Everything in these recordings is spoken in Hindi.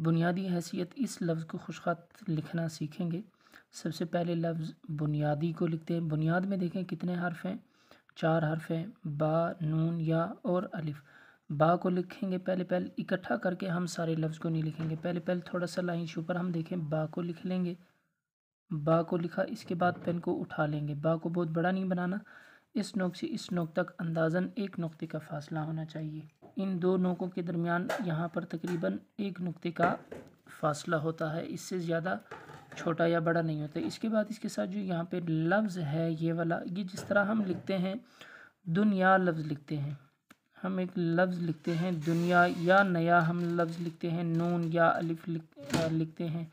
बुनियादी हैसियत इस लफ्ज़ को खुशख़त लिखना सीखेंगे। सबसे पहले लफ्ज़ बुनियादी को लिखते हैं। बुनियाद में देखें कितने हर्फ हैं, 4 हर्फ हैं, बा, नून, या और अलिफ। बा को लिखेंगे पहले इकट्ठा करके, हम सारे लफ्ज़ को नहीं लिखेंगे। पहले थोड़ा सा लाइन से ऊपर हम देखें, बा को लिख लेंगे। बा को लिखा, इसके बाद पेन को उठा लेंगे। बा को बहुत बड़ा नहीं बनाना, इस नोक से इस नोक तक अंदाज़न 1 नुक्ते का फासला होना चाहिए। इन 2 नोकों के दरमियान यहाँ पर तकरीबन 1 नुक्ते का फासला होता है, इससे ज़्यादा छोटा या बड़ा नहीं होता। इसके बाद इसके साथ जो यहाँ पे लफ्ज़ है ये वाला, ये जिस तरह हम लिखते हैं दुनिया लफ्ज़ लिखते हैं, हम एक लफ्ज़ लिखते हैं दुनिया, या नया हम लफ्ज़ लिखते हैं नून या अलिफ लिखते हैं।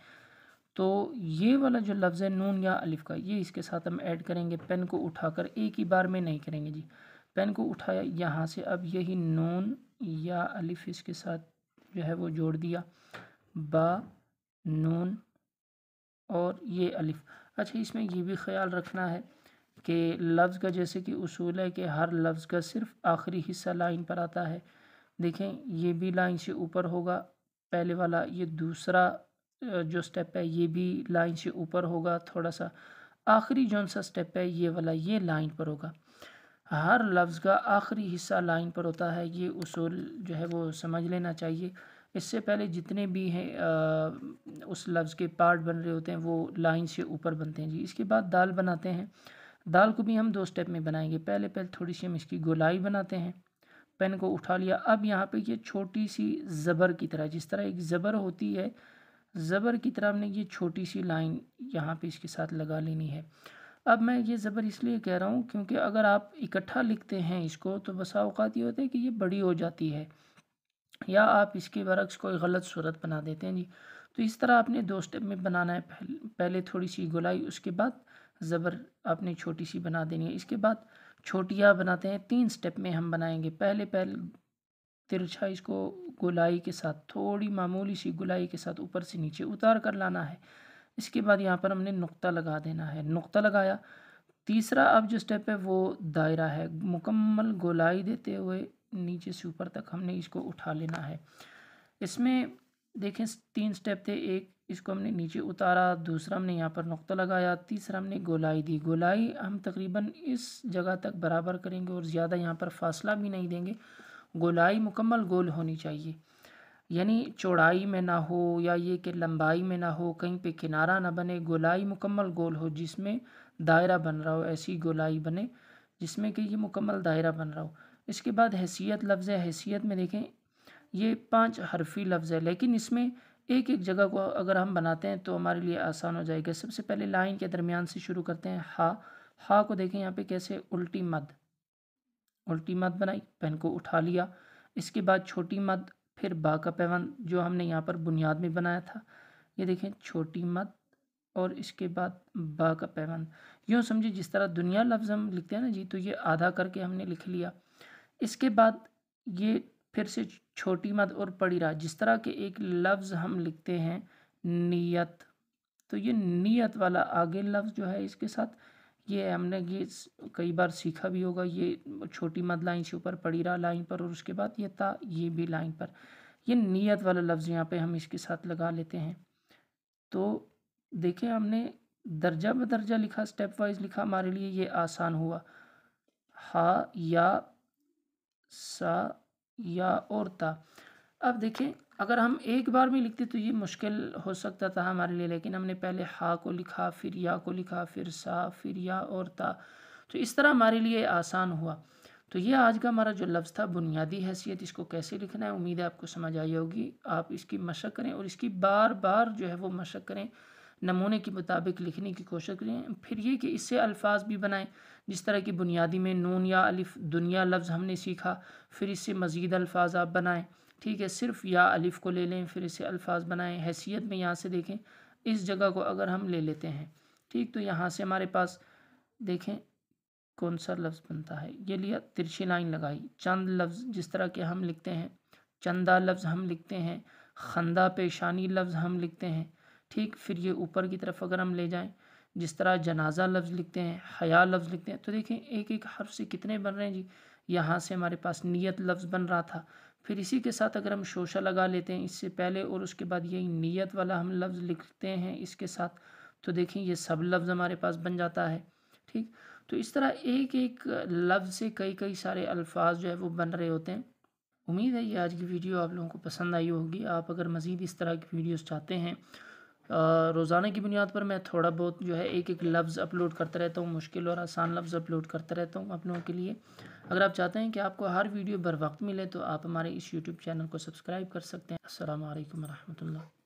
तो ये वाला जो लफ्ज़ है नून या अलिफ का, ये इसके साथ हम ऐड करेंगे। पेन को उठाकर एक ही बार में नहीं करेंगे जी, पेन को उठाया यहाँ से, अब यही नून या अलिफ इसके साथ जो है वो जोड़ दिया, बा, नून और ये अलिफ। अच्छा, इसमें ये भी ख्याल रखना है कि लफ्ज़ का जैसे कि उसूल है कि हर लफ्ज़ का सिर्फ आखिरी हिस्सा लाइन पर आता है। देखें ये भी लाइन से ऊपर होगा पहले वाला, ये दूसरा जो स्टेप है ये भी लाइन से ऊपर होगा थोड़ा सा, आखिरी जौन सा स्टेप है ये वाला ये लाइन पर होगा। हर लफ्ज़ का आखिरी हिस्सा लाइन पर होता है, ये उसूल जो है वो समझ लेना चाहिए। इससे पहले जितने भी हैं उस लफ्ज़ के पार्ट बन रहे होते हैं वो लाइन से ऊपर बनते हैं जी। इसके बाद दाल बनाते हैं। दाल को भी हम 2 स्टेप में बनाएंगे। पहले थोड़ी सी हम इसकी गोलाई बनाते हैं। पेन को उठा लिया, अब यहाँ पे ये छोटी सी ज़बर की तरह, जिस तरह एक ज़बर होती है, ज़बर की तरह हमने ये छोटी सी लाइन यहाँ पे इसके साथ लगा लेनी है। अब मैं ये ज़बर इसलिए कह रहा हूँ क्योंकि अगर आप इकट्ठा लिखते हैं इसको तो बसा औक़ात ये होता है कि ये बड़ी हो जाती है, या आप इसके बरक्स कोई गलत सूरत बना देते हैं जी। तो इस तरह आपने 2 स्टेप में बनाना है। पहले थोड़ी सी गोलाई, उसके बाद ज़बर आपने छोटी सी बना देनी है। इसके बाद छोटिया बनाते हैं, 3 स्टेप में हम बनाएंगे। पहले तिरछा इसको गोलाई के साथ, थोड़ी मामूली सी गोलाई के साथ ऊपर से नीचे उतार कर लाना है। इसके बाद यहाँ पर हमने नुक्ता लगा देना है। नुक्ता लगाया, तीसरा अब जो स्टेप है वो दायरा है। मुकम्मल गोलाई देते हुए नीचे से ऊपर तक हमने इसको उठा लेना है। इसमें देखें 3 स्टेप थे, एक इसको हमने नीचे उतारा, दूसरा हमने यहाँ पर नुक्ता लगाया, तीसरा हमने गोलाई दी। गोलाई हम तकरीबन इस जगह तक बराबर करेंगे और ज़्यादा यहाँ पर फासला भी नहीं देंगे। गोलाई मुकम्मल गोल होनी चाहिए, यानी चौड़ाई में ना हो या ये कि लंबाई में ना हो, कहीं पे किनारा ना बने। गोलाई मुकम्मल गोल हो जिसमें दायरा बन रहा हो, ऐसी गोलाई बने जिसमें कि ये मुकम्मल दायरा बन रहा हो। इसके बाद हैसियत लफ्ज़ है। हैसियत में देखें ये 5 हरफी लफ्ज़ है, लेकिन इसमें एक एक जगह को अगर हम बनाते हैं तो हमारे लिए आसान हो जाएगा। सबसे पहले लाइन के दरमियान से शुरू करते हैं। हा को देखें यहाँ पे कैसे उल्टी मद बनाई, पेन को उठा लिया। इसके बाद छोटी मद, फिर बा का पैबंद जो हमने यहाँ पर बुनियाद में बनाया था, ये देखें छोटी मद, और इसके बाद बा का पैबंद। यूँ समझिए जिस तरह दुनिया लफ्ज़ हम लिखते हैं ना जी, तो ये आधा करके हमने लिख लिया। इसके बाद ये फिर से छोटी मद और बड़ी रा, जिस तरह के एक लफ्ज़ हम लिखते हैं नियत, तो ये नियत वाला आगे लफ्ज़ जो है इसके साथ, ये हमने ये कई बार सीखा भी होगा। ये छोटी मद लाइन से ऊपर, बड़ी रा लाइन पर, और उसके बाद ये ता, ये भी लाइन पर। ये नियत वाला लफ्ज़ यहाँ पे हम इसके साथ लगा लेते हैं। तो देखिए हमने दर्जा बदर्जा लिखा, स्टेप वाइज लिखा, हमारे लिए ये आसान हुआ। हा, या, सा, या और ता। अब देखें अगर हम एक बार में लिखते तो ये मुश्किल हो सकता था हमारे लिए, लेकिन हमने पहले हा को लिखा, फिर या को लिखा, फिर सा, फिर या और ता, तो इस तरह हमारे लिए आसान हुआ। तो ये आज का हमारा जो लफ्ज़ था बुनियादी हैसियत, इसको कैसे लिखना है, उम्मीद है आपको समझ आई होगी। आप इसकी मशक करें और इसकी बार बार जो है वो मशक करें, नमूने के मुताबिक लिखने की कोशिश करें। फिर ये कि इससे अल्फाज भी बनाएं, जिस तरह की बुनियादी में नून या अलिफ दुनिया लफ्ज़ हमने सीखा, फिर इससे मज़ीद अल्फाज आप बनाएं। ठीक है, सिर्फ या अलिफ को ले लें, फिर इससे अल्फाज बनाएं। हैसियत में यहाँ से देखें इस जगह को अगर हम ले लेते हैं, ठीक, तो यहाँ से हमारे पास देखें कौन सा लफ्ज़ बनता है, ये लिया, तिरछी लाइन लगाई। चंद लफ्ज़ जिस तरह के हम लिखते हैं, चंदा लफ्ज़ हम लिखते हैं, खंदा पेशानी लफ्ज़ हम लिखते हैं। ठीक, फिर ये ऊपर की तरफ अगर हम ले जाएं, जिस तरह जनाजा लफ्ज़ लिखते हैं, हया लफ्ज़ लिखते हैं, तो देखें एक एक हर्फ से कितने बन रहे हैं जी। यहाँ से हमारे पास नियत लफ्ज़ बन रहा था, फिर इसी के साथ अगर हम शोशा लगा लेते हैं इससे पहले और उसके बाद यही नियत वाला हम लफ्ज़ लिखते हैं इसके साथ, तो देखें ये सब लफ्ज़ हमारे पास बन जाता है। ठीक, तो इस तरह एक एक लफ्ज़ से कई कई सारे अल्फाज जो है वो बन रहे होते हैं। उम्मीद है ये आज की वीडियो आप लोगों को पसंद आई होगी। आप अगर मज़ीद इस तरह की वीडियोस चाहते हैं, रोज़ाना की बुनियाद पर मैं थोड़ा बहुत जो है एक एक लफ्ज़ अपलोड करता रहता हूँ, मुश्किल और आसान लफ्ज़ अपलोड करता रहता हूँ आप लोगों के लिए। अगर आप चाहते हैं कि आपको हर वीडियो बर वक्त मिले तो आप हमारे इस यूट्यूब चैनल को सब्सक्राइब कर सकते हैं। अस्सलामु अलैकुम रहमतुल्लाह।